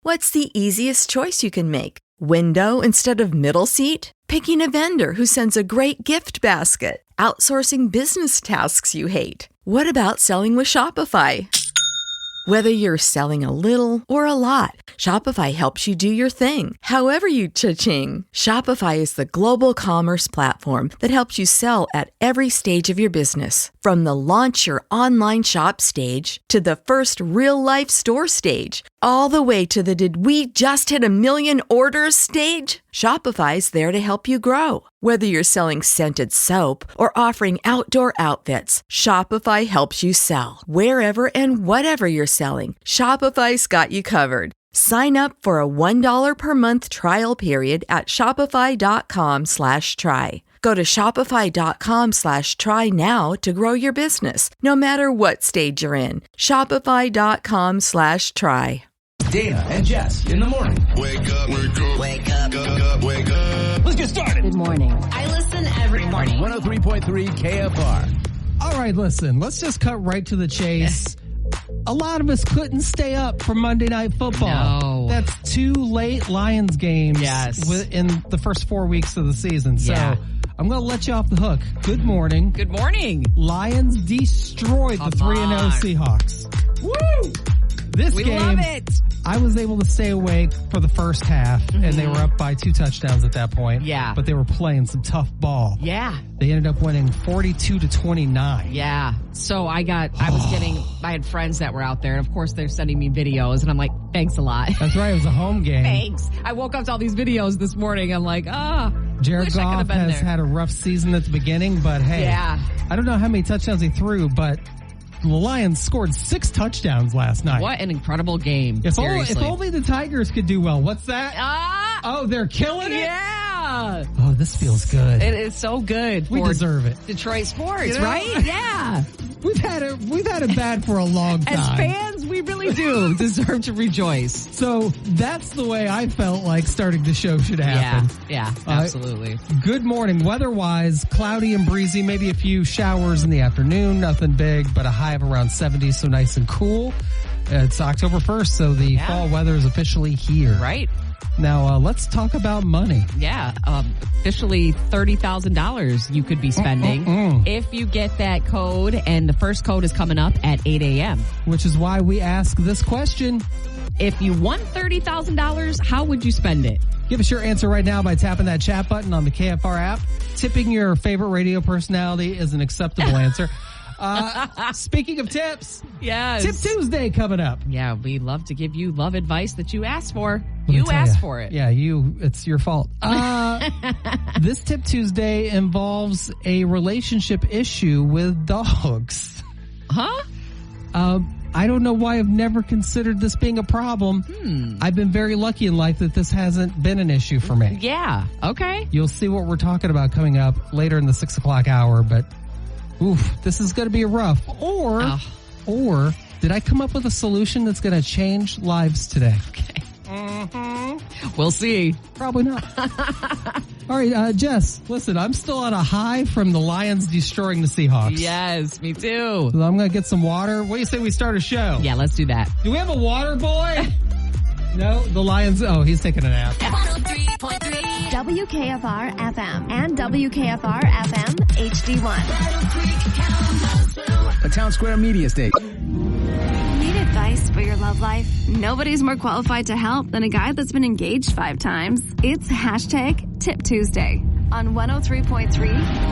What's the easiest choice you can make? Window instead of middle seat? Picking a vendor who sends a great gift basket? Outsourcing business tasks you hate? What about selling with Shopify? Whether you're selling a little or a lot, Shopify helps you do your thing, however you cha-ching. Shopify is the global commerce platform that helps you sell at every stage of your business. From the launch your online shop stage to the first real-life store stage, all the way to the did we just hit 1 million orders stage. Shopify's there to help you grow. Whether you're selling scented soap or offering outdoor outfits, Shopify helps you sell. Wherever and whatever you're selling, Shopify's got you covered. Sign up for a $1 per month trial period at shopify.com/try. Go to shopify.com/try now to grow your business, no matter what stage you're in. Shopify.com/try. Dana and Jess in the morning. Wake up, wake up, wake up, wake up. Let's get started. Good morning. I listen every morning. 103.3 KFR. All right, listen, let's just cut right to the chase. A lot of us couldn't stay up for Monday Night Football. No. That's 2 late Lions games in the first 4 weeks of the season. So I'm going to let you off the hook. Good morning. Good morning. Lions destroyed the 3-0 Seahawks. Woo! We love it. I was able to stay awake for the first half, and they were up by 2 touchdowns at that point. Yeah. But they were playing some tough ball. Yeah. They ended up winning 42-29. Yeah. So I had friends that were out there, and of course they're sending me videos, and I'm like, thanks a lot. That's right. It was a home game. Thanks. I woke up to all these videos this morning. I'm like, Jared Goff has had a rough season at the beginning, but hey, I don't know how many touchdowns he threw, but the Lions scored 6 touchdowns last night. What an incredible game. If only the Tigers could do well. What's that? Oh, they're killing it? Yeah. Oh, this feels good. It is so good. We deserve it. Detroit sports, right? Yeah. We've had it bad for a long time. As fans, we really do deserve to rejoice. So that's the way I felt like starting the show should happen. Yeah, absolutely. Good morning. Weather-wise, cloudy and breezy, maybe a few showers in the afternoon, nothing big, but a high of around 70, so nice and cool. It's October 1st, so the fall weather is officially here. Right. Now, let's talk about money. Yeah, officially $30,000 you could be spending if you get that code, and the first code is coming up at 8 a.m. Which is why we ask this question. If you won $30,000, how would you spend it? Give us your answer right now by tapping that chat button on the KFR app. Tipping your favorite radio personality is an acceptable answer. Speaking of tips, yes, Tip Tuesday coming up. Yeah, we love to give you love advice that you asked for. For it. Yeah, it's your fault. This Tip Tuesday involves a relationship issue with dogs. Huh? I don't know why I've never considered this being a problem. I've been very lucky in life that this hasn't been an issue for me. Yeah, okay. You'll see what we're talking about coming up later in the 6 o'clock hour, but this is going to be rough. Or did I come up with a solution that's going to change lives today? Okay. We'll see. Probably not. All right, Jess, listen, I'm still on a high from the Lions destroying the Seahawks. Yes, me too. So I'm going to get some water. What do you say we start a show? Yeah, let's do that. Do we have a water boy? No, the Lions. Oh, he's taking a nap. 103.3 WKFR FM and WKFR FM HD1. A Town Square Media Station. Need advice for your love life? Nobody's more qualified to help than a guy that's been engaged 5 times. It's hashtag Tip Tuesday on 103.3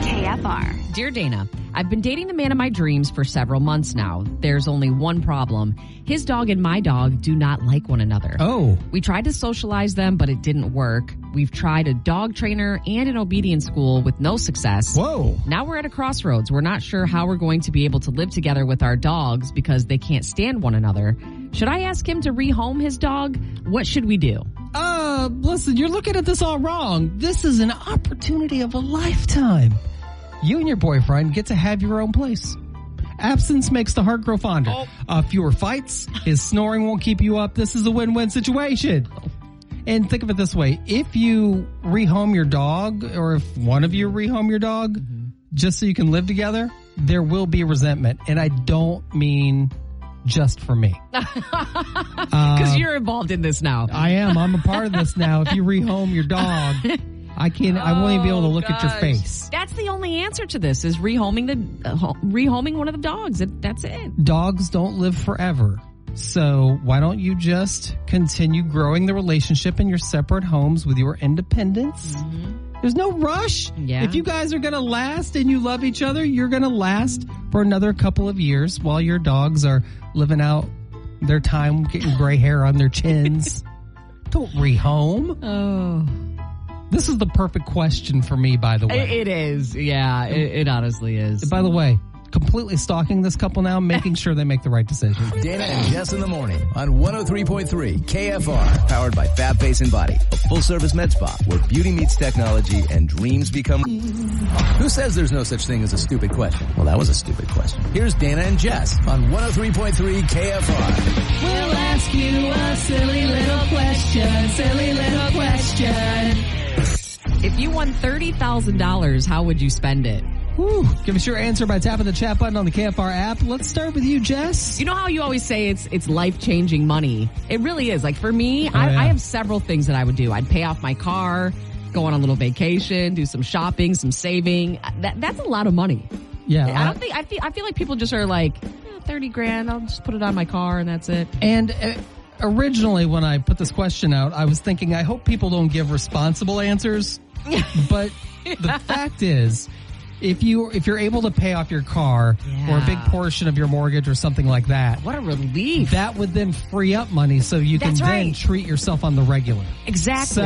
KFR. Dear Dana, I've been dating the man of my dreams for several months now. There's only one problem. His dog and my dog do not like one another. Oh. We tried to socialize them, but it didn't work. We've tried a dog trainer and an obedience school with no success. Whoa. Now we're at a crossroads. We're not sure how we're going to be able to live together with our dogs because they can't stand one another. Should I ask him to rehome his dog? What should we do? Listen, you're looking at this all wrong. This is an opportunity of a lifetime. You and your boyfriend get to have your own place. Absence makes the heart grow fonder. Fewer fights. His snoring won't keep you up. This is a win-win situation. And think of it this way. If you rehome your dog, or if one of you rehome your dog, just so you can live together, there will be resentment. And I don't mean just for me. Because you're involved in this now. I am. I'm a part of this now. If you rehome your dog, I won't even be able to look at your face. That's the only answer to this is rehoming one of the dogs. That's it. Dogs don't live forever. So why don't you just continue growing the relationship in your separate homes with your independence? Mm-hmm. There's no rush. Yeah. If you guys are going to last and you love each other, you're going to last for another couple of years while your dogs are living out their time getting gray hair on their chins. Don't rehome. Oh. This is the perfect question for me, by the way. It is. Yeah, it honestly is. By the way, completely stalking this couple now, making sure they make the right decision. Dana and Jess in the morning on 103.3 KFR. Powered by Fab Face and Body, a full-service med spa where beauty meets technology and dreams become... Who says there's no such thing as a stupid question? Well, that was a stupid question. Here's Dana and Jess on 103.3 KFR. We'll ask you a silly little question. If you won $30,000, how would you spend it? Woo. Give us your answer by tapping the chat button on the KFR app. Let's start with you, Jess. You know how you always say it's life-changing money? It really is. Like for me, I have several things that I would do. I'd pay off my car, go on a little vacation, do some shopping, some saving. That's a lot of money. Yeah. I feel like people just are like, 30 grand, I'll just put it on my car and that's it. And originally when I put this question out, I was thinking, I hope people don't give responsible answers. But the fact is, if you're able to pay off your car or a big portion of your mortgage or something like that, what a relief. That would then free up money so you can then treat yourself on the regular. Exactly.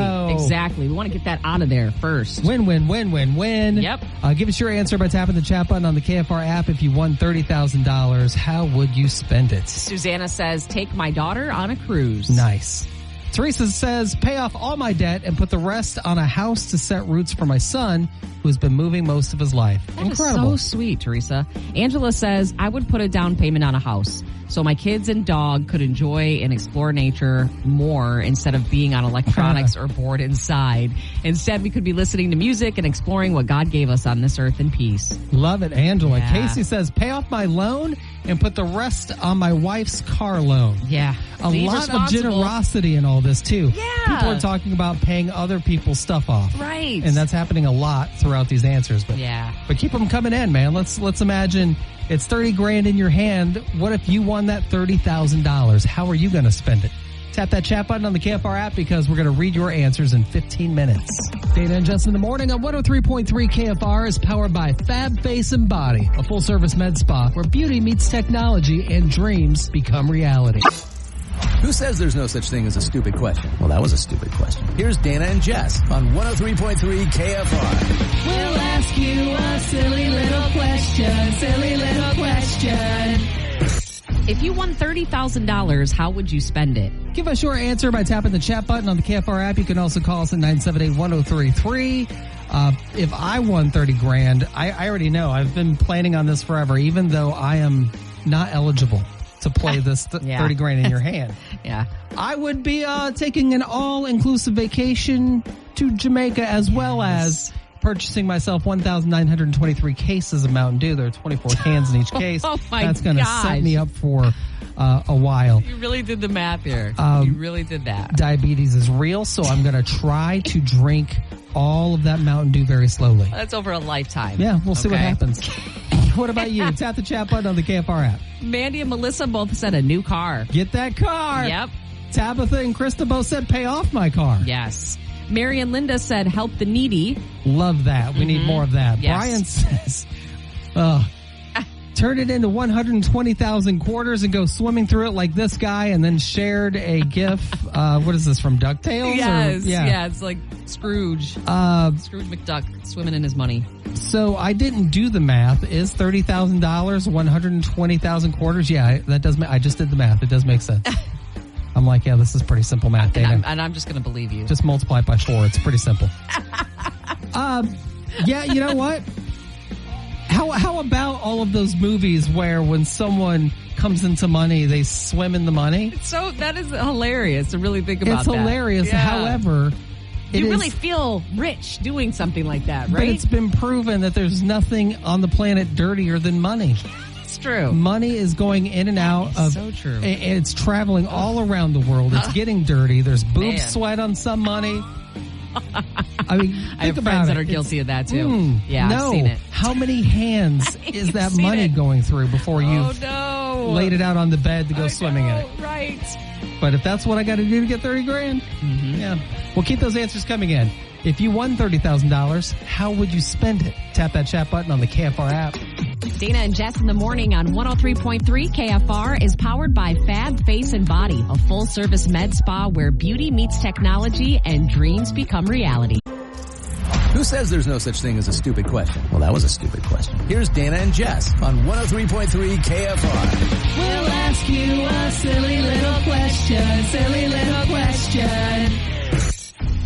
We want to get that out of there first. Win. Yep. Give us your answer by tapping the chat button on the KFR app. If you won $30,000, how would you spend it? Susanna says, take my daughter on a cruise. Nice. Teresa says, pay off all my debt and put the rest on a house to set roots for my son, who's been moving most of his life. That Incredible. is so sweet, Teresa. Angela says, I would put a down payment on a house so my kids and dog could enjoy and explore nature more instead of being on electronics or bored inside. Instead, we could be listening to music and exploring what God gave us on this earth in peace. Love it, Angela. Yeah. Casey says, pay off my loan and put the rest on my wife's car loan. Yeah. A lot of generosity in all this, too. Yeah. People are talking about paying other people's stuff off. Right. And that's happening a lot throughout these answers. But keep them coming in, man. Let's imagine it's 30 grand in your hand. What if you won that $30,000? How are you going to spend it? Tap that chat button on the KFR app because we're going to read your answers in 15 minutes. Dana and Jess in the morning on 103.3 KFR is powered by Fab Face and Body, a full-service med spa where beauty meets technology and dreams become reality. Who says there's no such thing as a stupid question? Well, that was a stupid question. Here's Dana and Jess on 103.3 KFR. We'll ask you a silly little question. If you won $30,000, how would you spend it? Give us your answer by tapping the chat button on the KFR app. You can also call us at 978-1033. If I won 30 grand, I already know. I've been planning on this forever, even though I am not eligible to play this 30 grand in your hand. Yeah. I would be taking an all-inclusive vacation to Jamaica as well as purchasing myself 1,923 cases of Mountain Dew. There are 24 cans in each case. Oh my That's going to set me up for a while. You really did the math here. You really did that. Diabetes is real, so I'm going to try to drink all of that Mountain Dew very slowly. That's over a lifetime. Yeah, we'll see what happens. What about you? Tap the chat button on the KFR app. Mandy and Melissa both said a new car. Get that car. Yep. Tabitha and Krista both said pay off my car. Yes. Mary and Linda said help the needy. Love that. We need more of that. Yes. Brian says, turn it into 120,000 quarters and go swimming through it like this guy, and then shared a GIF. What is this, from DuckTales? Yes. Yeah, it's like Scrooge. Scrooge McDuck swimming in his money. So I didn't do the math. Is $30,000 120,000 quarters? Yeah, that does. I just did the math. It does make sense. I'm like, yeah, this is pretty simple math, Dana. And I'm just going to believe you. Just multiply it by 4. It's pretty simple. Yeah, you know what? How about all of those movies where when someone comes into money, they swim in the money? So that is hilarious to really think about. It's hilarious. Yeah. However, you really feel rich doing something like that, right? But it's been proven that there's nothing on the planet dirtier than money. true. Money is going in and out of. So true. It's traveling all around the world. It's getting dirty. There's boob Man. sweat on some money. I mean, I have think friends about that it. are guilty of that too. Yeah, no. I've seen it. How many hands is You've that seen money it. going through before you've no. laid it out on the bed to go swimming in it? Right. But if that's what I got to do to get $30,000, yeah. Well, keep those answers coming in. If you won $30,000, how would you spend it? Tap that chat button on the KFR app. Dana and Jess in the morning on 103.3 KFR is powered by Fab Face and Body, a full-service med spa where beauty meets technology and dreams become reality. Who says there's no such thing as a stupid question? Well, that was a stupid question. Here's Dana and Jess on 103.3 KFR. We'll ask you a silly little question.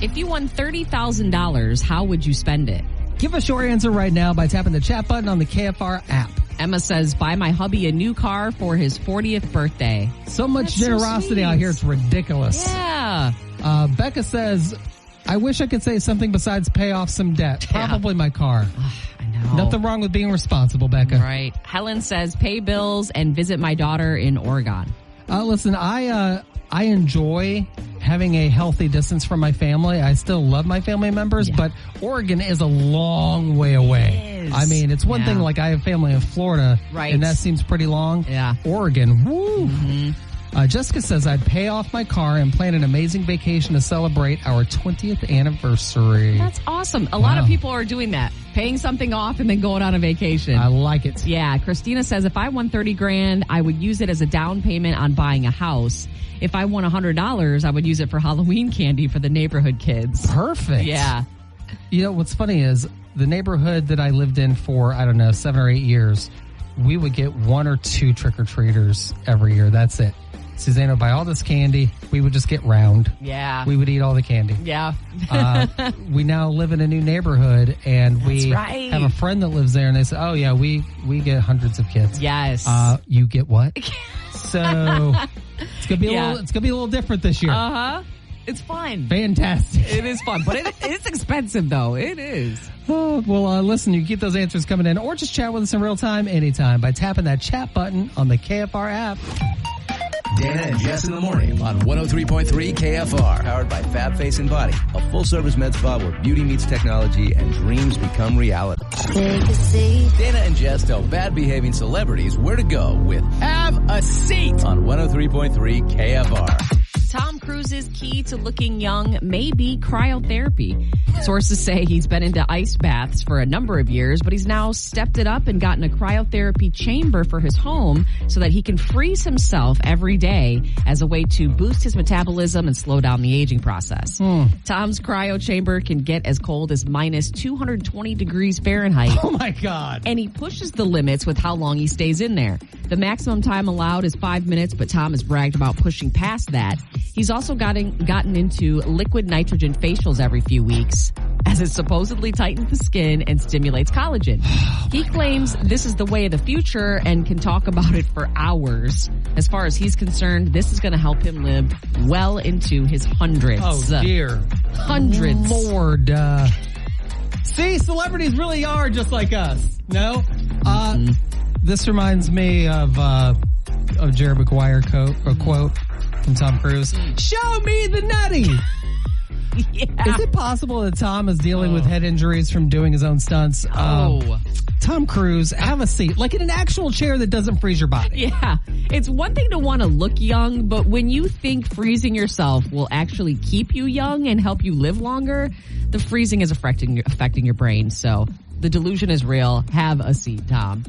If you won $30,000, how would you spend it? Give us your answer right now by tapping the chat button on the KFR app. Emma says, buy my hubby a new car for his 40th birthday. So much That's so generosity sweet. out here, it's ridiculous. Yeah. Becca says, I wish I could say something besides pay off some debt. Probably my car. I know. Nothing wrong with being responsible, Becca. Right. Helen says, pay bills and visit my daughter in Oregon. Listen, I enjoy having a healthy distance from my family. I still love my family members, but Oregon is a long way away. It is. I mean, it's one thing like I have family in Florida, Right. and that seems pretty long. Yeah. Oregon, woo. Jessica says, I'd pay off my car and plan an amazing vacation to celebrate our 20th anniversary. That's awesome. A lot of people are doing that. Paying something off and then going on a vacation. I like it. Yeah. Christina says, if I won $30,000, I would use it as a down payment on buying a house. If I won $100, I would use it for Halloween candy for the neighborhood kids. Perfect. Yeah. You know, what's funny is the neighborhood that I lived in for, 7 or 8 years, we would get 1 or 2 trick-or-treaters every year. That's it. Suzanne would buy all this candy. We would just get round. Yeah. We would eat all the candy. Yeah. We now live in a new neighborhood, and we right. have a friend that lives there, and they say, oh, yeah, we get hundreds of kids. Yes. You get what? So it's going to be it's going to be a little different this year. Uh-huh. It's fun. Fantastic. It is fun, but it's expensive, though. It is. Oh, well, listen, you keep those answers coming in, or just chat with us in real time anytime by tapping that chat button on the KFR app. Dana and Jess in the morning on 103.3 KFR. Powered by Fab Face and Body, a full-service med spa where beauty meets technology and dreams become reality. Dana and Jess tell bad-behaving celebrities where to go with Have a Seat on 103.3 KFR. Tom Cruise's key to looking young may be cryotherapy. Sources say he's been into ice baths for a number of years, but he's now stepped it up and gotten a cryotherapy chamber for his home so that he can freeze himself every day as a way to boost his metabolism and slow down the aging process. Tom's cryo chamber can get as cold as minus 220 degrees Fahrenheit. Oh, my God. And he pushes the limits with how long he stays in there. The maximum time allowed is 5 minutes, but Tom has bragged about pushing past that. He's also gotten into liquid nitrogen facials every few weeks, as it supposedly tightens the skin and stimulates collagen. He claims this is the way of the future and can talk about it for hours. As far as he's concerned, this is going to help him live well into his hundreds. Oh, dear. Hundreds. Lord. See, celebrities really are just like us. No? This reminds me of Jerry Maguire quote from Tom Cruise. Show me the nutty! Yeah. Is it possible that Tom is dealing with head injuries from doing his own stunts? Tom Cruise, have a seat. Like in an actual chair that doesn't freeze your body. Yeah. It's one thing to want to look young, but when you think freezing yourself will actually keep you young and help you live longer, the freezing is affecting your brain. So the delusion is real. Have a seat, Tom.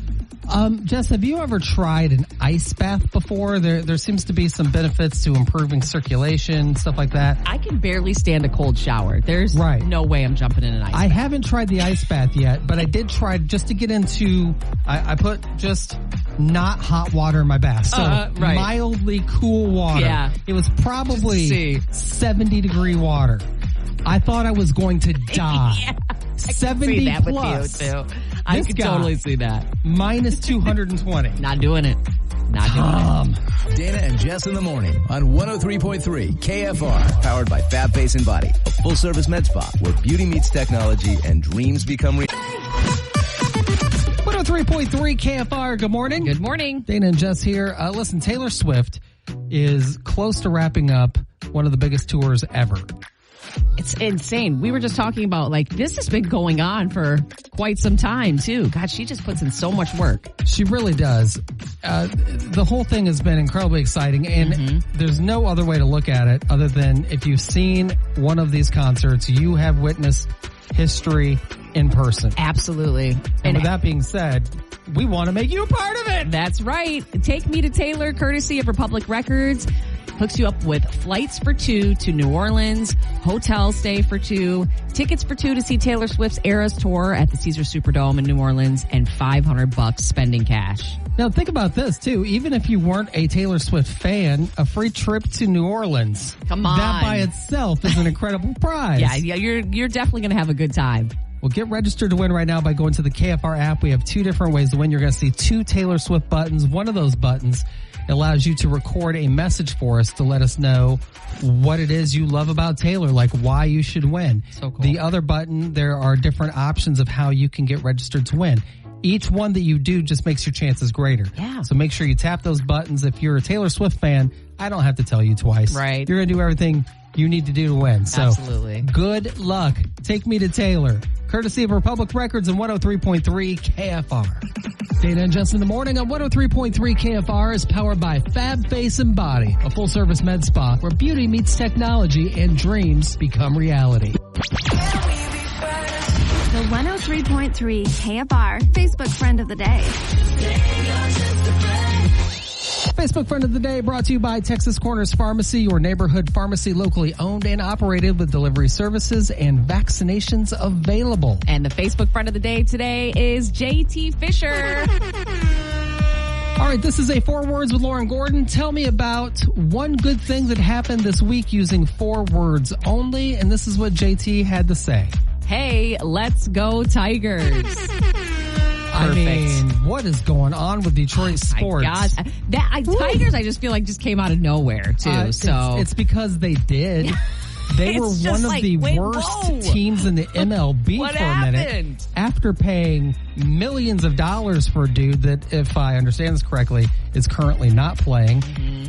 Jess, have you ever tried an ice bath before? There seems to be some benefits to improving circulation, stuff like that. I can barely stand a cold shower. There's no way I'm jumping in an ice bath. I haven't tried the ice bath yet, but I did try just to get into, I put just not hot water in my bath. So mildly cool water. Yeah. It was probably 70 degree water. I thought I was going to die. Yeah, 70 see that plus. with you too. I could totally see that. Minus 220. Not doing it. Not doing it. Dana and Jess in the morning on 103.3 KFR. Powered by Fab Face and Body, a full-service med spa where beauty meets technology and dreams become reality. 103.3 KFR, good morning. Good morning. Dana and Jess here. Listen, Taylor Swift is close to wrapping up one of the biggest tours ever. It's insane. We were just talking about, like, this has been going on for quite some time, too. God, she just puts in so much work. She really does. The whole thing has been incredibly exciting, and there's no other way to look at it other than if you've seen one of these concerts, you have witnessed history in person. Absolutely. And with that being said, we want to make you a part of it. That's right. Take Me to Taylor, courtesy of Republic Records. Hooks you up with flights for two to New Orleans, hotel stay for two, tickets for two to see Taylor Swift's Eras Tour at the Caesars Superdome in New Orleans, and $500 spending cash. Now think about this too. Even if you weren't a Taylor Swift fan, a free trip to New Orleans. Come on. That by itself is an incredible prize. Yeah, you're definitely going to have a good time. Well, get registered to win right now by going to the KFR app. We have two different ways to win. You're going to see two Taylor Swift buttons. One of those buttons allows you to record a message for us to let us know what it is you love about Taylor, like why you should win. So cool. The other button, there are different options of how you can get registered to win. Each one that you do just makes your chances greater. Yeah. So make sure you tap those buttons. If you're a Taylor Swift fan, I don't have to tell you twice. Right. You're going to do everything you need to do to win. So absolutely. Good luck. Take Me to Taylor, courtesy of Republic Records and 103.3 KFR. Dana and Jess in the morning on 103.3 KFR is powered by Fab Face and Body, a full-service med spa where beauty meets technology and dreams become reality. The 103.3 KFR Facebook Friend of the Day. Facebook Friend of the Day brought to you by Texas Corners Pharmacy, your neighborhood pharmacy locally owned and operated with delivery services and vaccinations available. And the Facebook Friend of the Day today is JT Fisher. All right, this is a 4 words with Lauren Gordon. Tell me about one good thing that happened this week using 4 words only. And this is what JT had to say. Hey, let's go Tigers. I mean, what is going on with Detroit sports? My gosh. Tigers, I just feel like just came out of nowhere, too. It's because they did. They were one of the worst teams in the MLB for a minute. After paying millions of dollars for a dude that, if I understand this correctly, is currently not playing.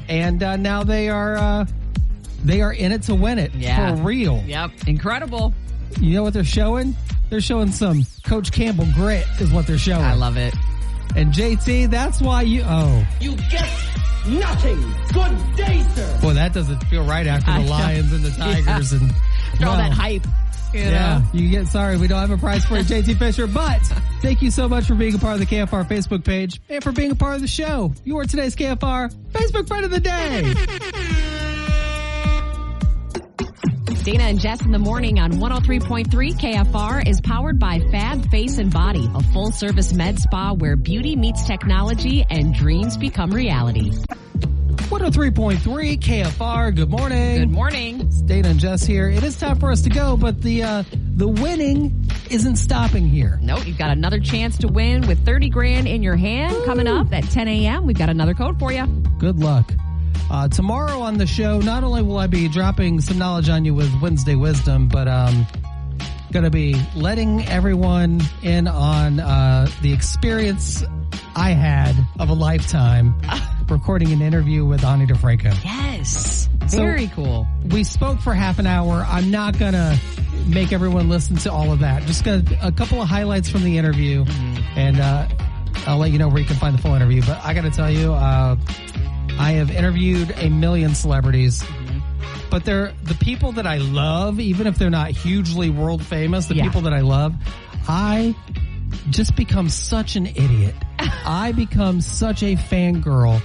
And now they are in it to win it. Yeah. For real. Yep. Incredible. You know what they're showing? They're showing some Coach Campbell grit is what they're showing. I love it. And JT, that's why you get nothing. Good day, sir. Boy, that doesn't feel right after the Lions and the Tigers and all that hype. Yeah, you get sorry we don't have a prize for you, JT Fisher, but thank you so much for being a part of the KFR Facebook page and for being a part of the show. You are today's KFR Facebook Friend of the Day. Dana and Jess in the morning on 103.3 KFR is powered by Fab Face and Body, a full-service med spa where beauty meets technology and dreams become reality. 103.3 KFR, good morning. Good morning. It's Dana and Jess here. It is time for us to go, but the winning isn't stopping here. Nope, you've got another chance to win with 30 grand in your hand. Coming up at 10 a.m. We've got another code for you. Good luck. Tomorrow on the show, not only will I be dropping some knowledge on you with Wednesday Wisdom, but going to be letting everyone in on the experience I had of a lifetime recording an interview with Ani DeFranco. Yes. Very cool. We spoke for half an hour. I'm not going to make everyone listen to all of that. Just a couple of highlights from the interview, and I'll let you know where you can find the full interview. But I got to tell you, I have interviewed a million celebrities, but they're the people that I love, even if they're not hugely world famous, the people that I love, I just become such an idiot. I become such a fangirl.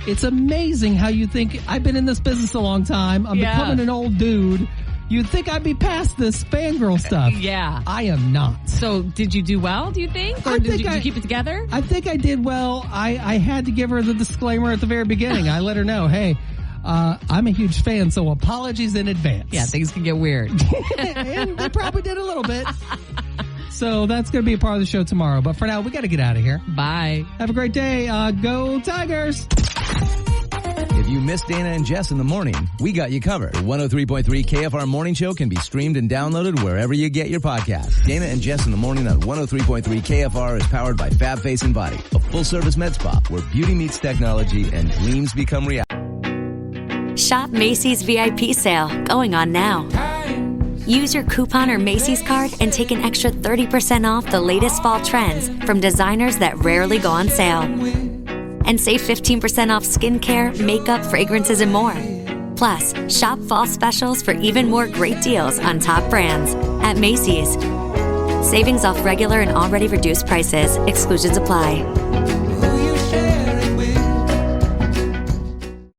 It's amazing how you think I've been in this business a long time. I'm becoming an old dude. You'd think I'd be past this fangirl stuff. Yeah. I am not. So did you do well, do you think? Or did you keep it together? I think I did well. I had to give her the disclaimer at the very beginning. I let her know, hey, I'm a huge fan, so apologies in advance. Yeah, things can get weird. And they probably did a little bit. So that's going to be a part of the show tomorrow. But for now, we got to get out of here. Bye. Have a great day. Go Tigers. If you miss Dana and Jess in the morning, we got you covered. The 103.3 KFR Morning Show can be streamed and downloaded wherever you get your podcasts. Dana and Jess in the morning on 103.3 KFR is powered by Fab Face and Body, a full-service med spa where beauty meets technology and dreams become reality. Shop Macy's VIP sale, going on now. Use your coupon or Macy's card and take an extra 30% off the latest fall trends from designers that rarely go on sale. And save 15% off skincare, makeup, fragrances, and more. Plus, shop fall specials for even more great deals on top brands at Macy's. Savings off regular and already reduced prices. Exclusions apply.